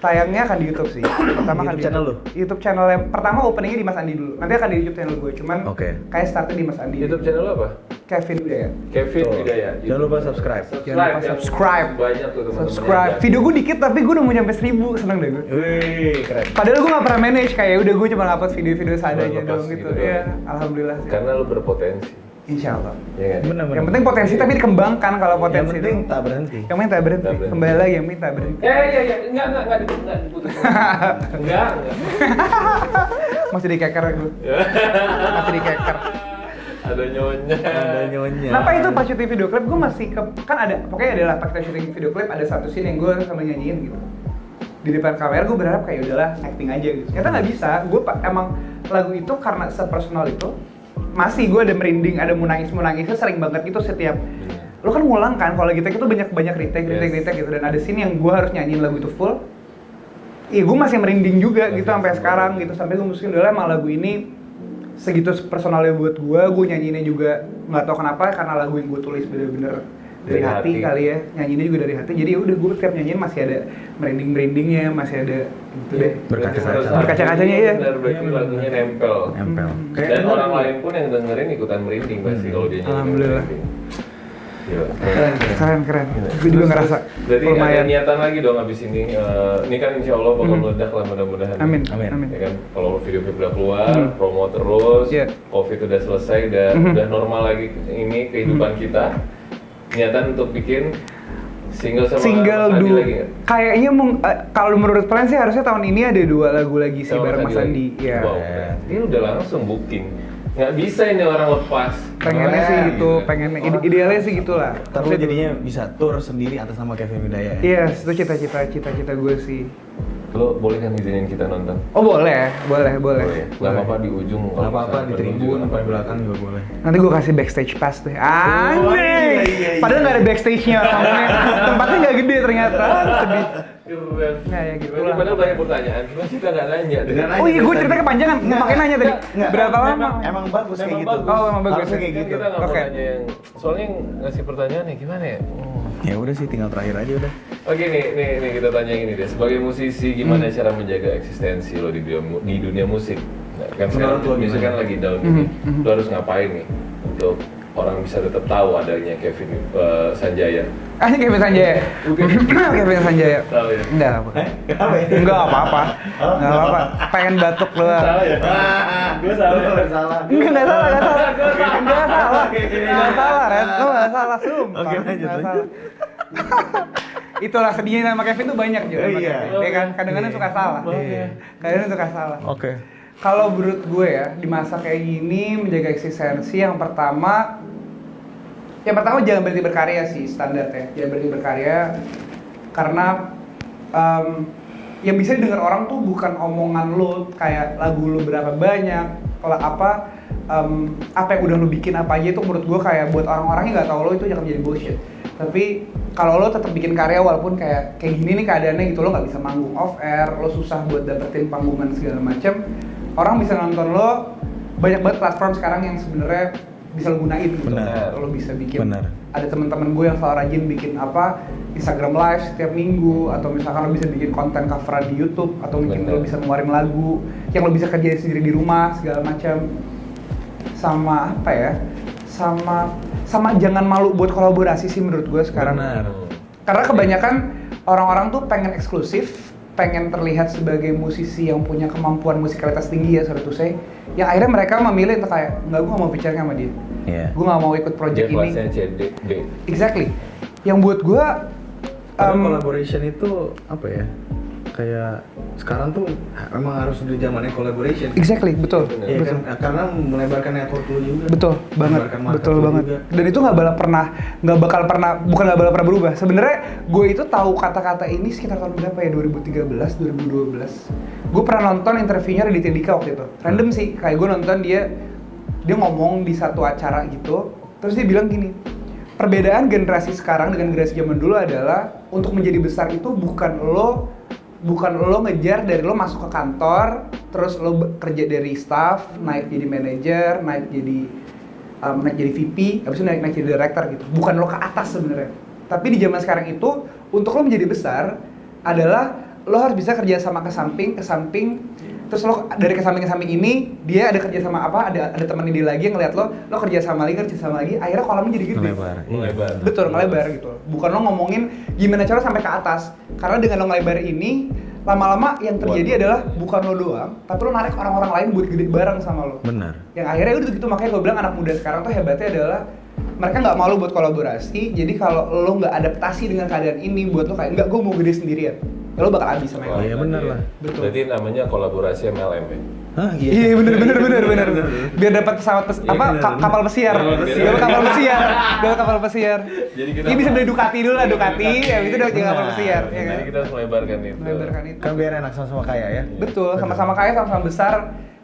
Tayangnya akan di YouTube sih. Pertama YouTube akan di channel lu? YouTube channel yang pertama openingnya di Mas Andi dulu. Nanti akan di YouTube channel gue. Cuman kayak startnya di Mas Andi. YouTube channel lo apa? Kevin Hidayat. Kevin Hidayat. Jangan lupa subscribe. Jangan lupa subscribe. Banyak tuh teman-teman. Subscribe. Video gue dikit tapi gue udah mau nyampe 1000, seneng deh gue. Wih, keren. Padahal gue gak pernah manage, kayak udah gue cuma upload video-video seadanya Lepas doang gitu gitu. doang. Iya, alhamdulillah sih. Karena lo berpotensi. Insya Allah. Iya kan? Benar-benar. Yang penting potensi tapi dikembangkan kalau Yang potensi penting itu. tak berhenti. Yang penting tak berhenti. Tak berhenti. Kembali lagi yang penting tak berhenti. Iya, enggak diputus. Enggak. Masih dikeker gue. Masih dikeker. Ada nyonya. Ada nyonya. Kenapa itu pas syuting video klip gue masih kan ada pokoknya adalah pas kita syuting video klip ada satu scene yang gue sama nyanyiin gitu. Di depan kamera gue berharap kayak udahlah acting aja gitu. Ternyata nggak bisa. Gue emang lagu itu karena sepersonal itu masih gue ada merinding, ada mau nangisnya sering banget gitu setiap lo kan ngulang kan kalau kita itu banyak retake gitu dan ada scene yang gue harus nyanyiin lagu itu full. Iya gue masih merinding juga gitu sampai sekarang gitu sampai gue masukin udah emang lagu ini segitu personalnya buat gue nyanyiinnya juga nggak tahu kenapa karena lagu yang gue tulis bener-bener dari hati kali ya, nyanyiinnya juga dari hati jadi ya udah gue tiap nyanyiin masih ada merindingnya masih ada gitu deh berkaca-kacanya ya benar berarti lagunya nempel dan orang lain pun yang dengerin ikutan merinding pasti kalau dia nyanyi alhamdulillah keren gue juga ngerasa berarti ada niatan lagi dong abis ini ini kan insya Allah bakal meledak lah mudah-mudahan amin ya kan kalau video udah keluar promo terus covid udah selesai udah normal lagi ini kehidupan kita niatan untuk bikin single sama dulu lagi nggak? Kayaknya kalau menurut plan sih harusnya tahun ini ada 2 lagu lagi sih bareng Mas Andi. Iya. Wow, ini udah langsung booking. Nggak bisa ini orang lepas. Pengennya sih gitu, pengennya idealnya sih gitulah. Tapi jadinya bisa tour sendiri atas nama Kevin Hidayat. Iya, itu cita-cita gue sih. Lo boleh kan izinin kita nonton? Oh boleh. Nggak apa-apa di ujung. Nggak apa-apa di tribun apa di belakang juga boleh. Nanti gue kasih backstage pass deh. Anjing. Iya. Padahal nggak ada backstage-nya ngomongnya. Tempatnya nggak gede ternyata. Sedih. Keren. Nah ya gitu lah. Padahal banyak pertanyaan, cuma kita nggak nanya. Oh iya, gue cerita kepanjangan. Makanya nanya tadi. Berapa lama? Emang bagus kayak gitu. Oh emang bagus Harusnya kayak gitu. Kita nggak mau nanya yang, soalnya yang ngasih pertanyaan ya gimana ya? Ya udah sih, tinggal terakhir aja udah. Oke nih kita tanya ini deh. Sebagai musisi, gimana cara menjaga eksistensi lo di dunia musik? Nah, kan sekarang musik kan lagi down ini. Lo harus ngapain nih untuk orang bisa tetap tahu adanya Kevin Sanjaya? Kevin Sanjaya. Kevin Sanjaya. Tahu ya? Enggak apa. Kenapa ya? Enggak apa-apa. Enggak apa-apa. Pengen batuk doang. Salah ya? Gue salah. Enggak salah. Enggak salah. Enggak salah, Ren. Lu enggak salah, sumpah. Oke, lanjut. Nggak salah. Itulah sedihnya nama Kevin tuh banyak juga. Iya. Ya kan, kadang-kadang suka salah. Iya. Kadang-kadang suka salah. Oke. Kalau menurut gue ya, di masa kayak gini menjaga eksistensi yang pertama jangan berhenti berkarya sih standarnya. Jangan berhenti berkarya karena yang bisa didengar orang tuh bukan omongan lo kayak lagu lo berapa banyak, kalau apa yang udah lo bikin apa aja itu menurut gue kayak buat orang-orang yang nggak tahu lo itu jangan menjadi bullshit. Tapi kalau lo tetap bikin karya walaupun kayak gini nih keadaannya gitu, lo nggak bisa manggung off air, lo susah buat dapetin panggungan segala macam, orang bisa nonton lo. Banyak banget platform sekarang yang sebenarnya bisa lo gunain gitu. Benar. Lo bisa bikin. Benar. Ada teman-teman gue yang selalu rajin bikin Instagram live setiap minggu, atau misalkan lo bisa bikin konten coveran di YouTube, atau mungkin lo bisa ngeluarin lagu yang lo bisa kerjain sendiri di rumah segala macam. Sama sama jangan malu buat kolaborasi sih menurut gue sekarang. Benar. Karena kebanyakan orang-orang tuh pengen eksklusif, pengen terlihat sebagai musisi yang punya kemampuan musikalitas tinggi ya, sorry to say. Yang akhirnya mereka memilih untuk kayak, enggak, gue gak mau featuring sama dia. Iya. Gue gak mau ikut project ini. Kelasnya C, D. Exactly. Yang buat gue collaboration itu apa ya? Kayak sekarang tuh emang harus di zamannya collaboration. Exactly, betul. Iya Betul. kan, karena melebarkan network lu juga. Betul banget, Melebarkan market betul lu banget. juga. Dan itu nggak bakal pernah berubah. Sebenarnya gue itu tahu kata-kata ini sekitar tahun berapa ya? 2013, 2012. Gue pernah nonton interviewnya Raditya Dika waktu itu. Random sih, kayak gue nonton dia ngomong di satu acara gitu. Terus dia bilang gini, perbedaan generasi sekarang dengan generasi zaman dulu adalah untuk menjadi besar itu bukan lo ngejar dari lo masuk ke kantor, terus lo kerja dari staff, naik jadi manajer, naik jadi naik jadi VP, habis itu naik jadi director gitu. Bukan lo ke atas sebenarnya. Tapi di zaman sekarang itu untuk lo menjadi besar adalah lo harus bisa kerja sama ke samping, terus lo dari ke samping ini dia ada kerja sama apa, ada temannya dia lagi yang ngeliat lo kerja sama lagi, akhirnya kolamnya jadi gede. Ngelebar. Betul, ngelebar gitu. Bukan lo ngomongin gimana cara sampai ke atas. Karena dengan lo ngelebar ini, lama-lama yang terjadi adalah bukan lo doang, tapi lo narik orang-orang lain buat gede bareng sama lo. Benar. Yang akhirnya udah gitu, makanya gue bilang anak muda sekarang tuh hebatnya adalah mereka nggak malu buat kolaborasi. Jadi kalau lo nggak adaptasi dengan keadaan ini, buat lo kayak nggak, gue mau gede sendirian, ya lo bakal habis sama Oh yang iya benar lah. Betul. Berarti namanya kolaborasi MLM ya? Hah, Iya bener. Biar dapat pesawat Iya, bener. kapal pesiar. Dapat kapal pesiar. Jadi kita Ini bisa beli Ducati dulu lah, Ducati, ya itu udah jadi kapal pesiar. Ya kan? Jadi kita harus melebarkan itu. Melebarkan itu. Kan biar enak sama kaya ya. Betul, sama-sama kaya, sama-sama besar,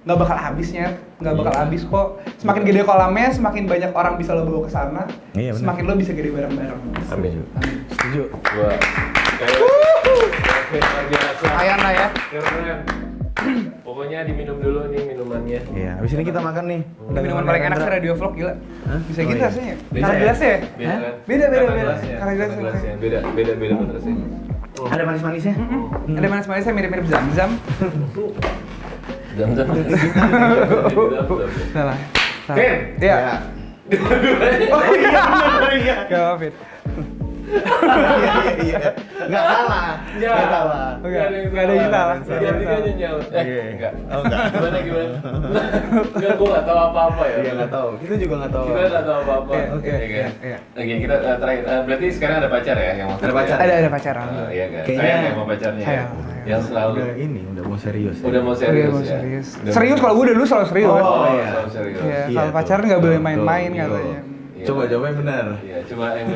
nggak bakal habisnya, nggak bakal habis kok. Semakin gede kolamnya, semakin banyak orang bisa lo bawa ke sana, Iya, bener. semakin lo bisa gede bareng-bareng. Amin. Setuju. Gua kayak luar biasa. Lumayan lah ya. Keren. Pokoknya diminum dulu nih minumannya. Iya, habis ini kita makan nih. Minuman paling enak sih radio vlog, gila. Hah? Bisa Oh, gitu iya. rasanya. Beda Karena ya? gelasnya ya? Beda kan? Beda. Karena Karena gelasnya. gelasnya. Beda bener sih. Ada manis-manisnya? Ada manis-manisnya mirip-mirip zam-zam. Jam-jam. Salah. Fin. Iya. Oh iya. Gak apa, Fit. Iya. Enggak salah. Ya. Enggak salah. Enggak ada yang salah. Tiga-tiga nyenyal. Iya. Enggak. Oh, enggak. Gimana? Enggak, gua nggak tahu apa-apa ya. Iya, enggak tahu. Kita juga enggak tahu. Kita nggak tahu apa-apa. Oke. Iya kan? Iya. Oke, kita terakhir. Berarti sekarang ada pacar ya yang waktu Ada itu pacar. ya? Ada pacaran. Iya kan? Kayaknya- Sayang ya sama pacarnya. ya? Sayang. Yang selalu Udah mau serius. Ya? udah mau Udah serius mau ya. serius. Udah Serius mau- kalau gue dulu selalu serius. kan? Oh, iya. selalu serius. Iya, Iya, kalau tuh. pacaran nggak boleh main-main Betul. katanya. Iya. Coba jawabnya benar. Iya, cuma yang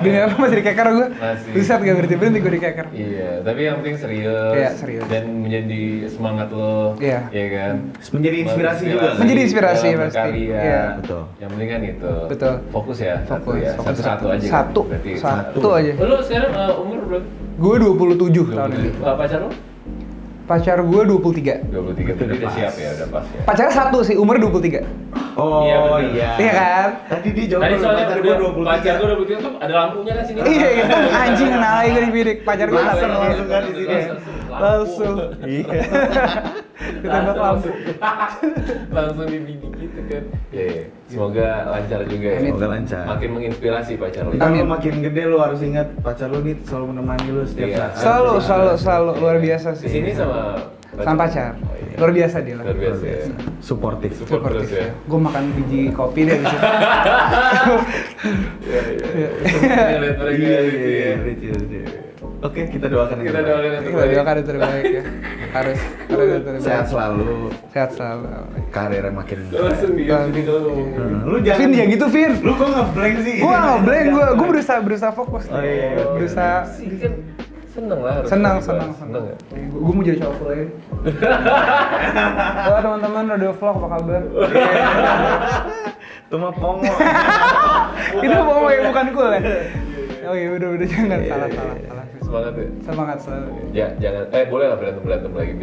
Gini apa masih dikeker gue? Masih. Buset gak berhenti gue dikeker. Iya, tapi yang penting serius. Iya, serius. Dan menjadi semangat lo. Iya. Iya kan? Menjadi inspirasi juga. Menjadi inspirasi dalam pasti. berkarya. Iya. Betul. Yang penting kan itu. Betul. Fokus ya. Fokus, ya. fokus. Satu aja. kan? Satu. Berarti Satu aja. Lo sekarang umur berapa? Gue 27 tahun ini. Pacar lo? Pacar gue 23. 23. Itu Jadi udah udah pas. siap ya, udah pas ya. Pacarnya satu sih, umur 23. Oh Iya, bener. iya. Iya kan? Tadi dia jawab Tadi soalnya pacar udah gua 23. pacar gue 23 tuh ada lampunya kan sini. Iya, anjing kenal lagi gue di bidik. Pacar gue Langsung, satu. langsung kan di sini. Langsung. Iya. Ditembak lampu. Langsung di bidik gitu kan. Iya. Semoga lancar juga ya. Amin. Semoga lancar. Makin menginspirasi pacar lo. Kalau Amin. makin gede lu harus ingat pacar lu nih selalu menemani lu setiap Iya. saat. Selalu luar biasa Di sih. sini sama pacar. Oh, iya. Luar biasa dia lah. Luar biasa ya. Suportif. Support terus ya. Gue makan biji kopi deh abis itu. Iya, iya. Lihat mereka gitu ya. Iya. Oke, kita doakan yang Kita terbaik. doakan yang Kita terbaik. doakan yang terbaik ya. Harus yang terbaik. Sehat selalu, Sehat selalu. karirnya makin Langsung dia sini dulu. Lu jangan. Vin ya gitu Vin. Lu kok ngeblank sih? Gue nggak blank, gue berusaha fokus. Oh, iya. Berusaha. Sih kan seneng lah. harus Senang. seneng ya. Gue mau jadi cowok full aja. Halo teman-teman, Radio Vlog apa kabar? Itu mah pongo. Itu mau yang bukan cool ya? Oh iya udah jangan salah. Semangat ya. Semangat selalu. Jangan boleh lah berantem lagi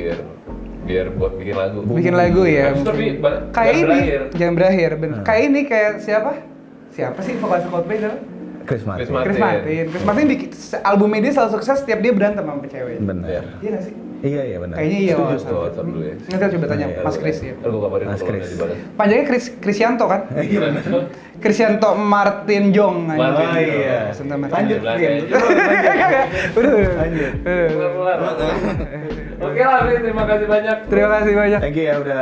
biar buat bikin lagu. Bikin lagu ya. Habis itu tapi Kayak ini, berakhir. jangan berakhir. Bener. Kayak ini kayak siapa? Siapa sih vokalis Coldplay siapa? Chris Martin. Chris Martin. Chris Martin bikin albumnya dia selalu sukses setiap dia berantem sama cewek. Benar. Iya nggak sih? Iya benar. Kayaknya iya. Setuju, Mas. WhatsApp dulu ya. Nanti coba tanya Iya, Mas iya. Chris ya. Ntar gua kabarin Mas kalau Chris. nggak dibalas. Panjangnya Krisyanto kan? Gimana? Krisyanto Martin Jong. Martin Oh Jong. iya. Krisyanto Martin Lanjut, Jong. Vin. Udah. Lanjut. Keluar. Oke lah, Vin. Terima kasih banyak. Terima kasih banyak. Thank you ya udah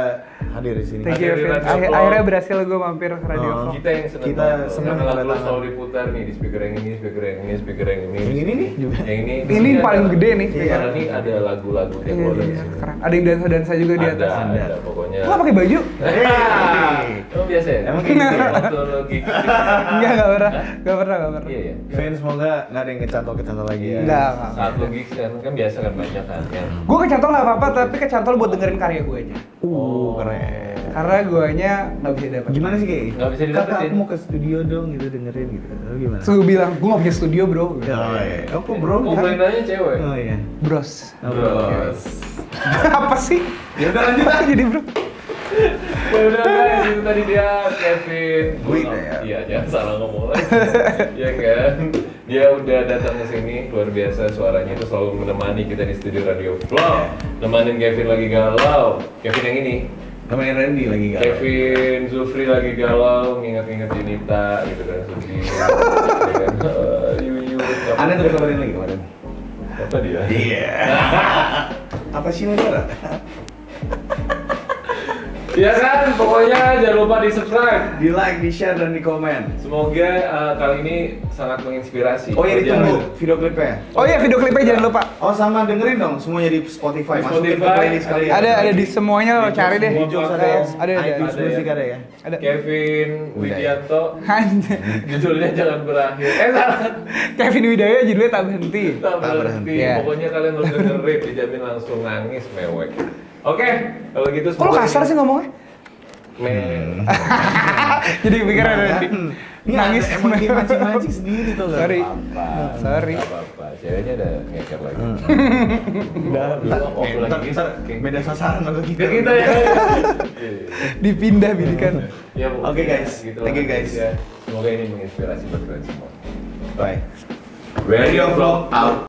hadir di sini. Thank you, Hadir di Vin. Radio Vlog. Akhirnya berhasil gue mampir ke Radio Oh. Vlog. Kita yang seneng Kita banget. seneng Karena lagu kedatangan. selalu diputar nih di speaker yang ini, speaker yang ini, speaker yang ini. Yang ini nih juga. Yang ini. di Ini sini paling ada- gede nih. Iya, karena ini ada lagu-lagu yang keluar dari Iya, sini. keren. Ada yang dansa juga di atas. Ada, pokoknya. Lu nggak pakai baju? Emang biasa ya? Emang kayak gitu ya? Waktu lo gigi. Nggak pernah. Nggak pernah. Iya ya. Vin semoga nggak ada yang kecantol lagi ya. Nggak. Saat lo gigs kan biasa kan banyak kan. Gue kecantol nggak apa-apa, tapi kecantol buat dengerin karya gue aja. Keren. Karena guanya nggak bisa dapat. Gimana sih kayak? Nggak bisa Kakak didapetin. aku mau ke studio dong gitu dengerin gitu. Lalu gimana? Terus gue bilang, gue nggak punya studio bro. Oh iya. Oh kok bro? Komplainannya cewek. Oh iya. Bros. Oh, Bros. Apa sih? Ya udah lanjut. Jadi bro. Ya udah guys. itu tadi dia Kevin. Guida ya? Iya, jangan salah ngomong lagi. Iya kan? Dia udah datang ke sini, luar biasa suaranya itu selalu menemani kita di studio Radio Flow. Nemanin Kevin lagi galau. Kevin yang ini. Namanya Randy lagi gak? Kevin Zufri lagi galau, nginget-nginget Junita gitu kan, sedih. Ya kan? Yuyu. Anda tuh kabarin lagi kemarin? Apa dia? Iya. Apa sih negara? Ya kan, pokoknya jangan lupa di subscribe. Di like, di share, dan di komen. Semoga kali ini sangat menginspirasi. Oh ya ditunggu video klipnya. Oh iya, video klipnya jangan lupa. Oh sama dengerin dong semuanya di Spotify. Di Masukin ke Spotify, playlist kalian. Ada di semuanya lo cari deh. Di Jokes ada ya. Ada. iTunes Ada Music ya. ada ya. Ada. Kevin Widianto. Anjir. Judulnya jangan berakhir. Salah. Kevin Widaya judulnya tak berhenti. Tak berhenti. Iya. Pokoknya kalian harus dengerin, dijamin langsung nangis mewek. Oke, kalau gitu. Kok lo kasar sih ngomongnya? Jadi kepikiran ada nangis. Emang dia mancing-mancing sendiri tuh. Sorry. Apa-apa. Sorry. Gak apa-apa. Ceweknya udah ngeker lagi. Udah, Ntar beda sasaran sama kita. kita ya. Dipindah bidikan. Ya, Oke, guys. gitu Thank lah, you, guys. ya. Semoga ini menginspirasi buat kalian semua. Bye. Radio Vlog out.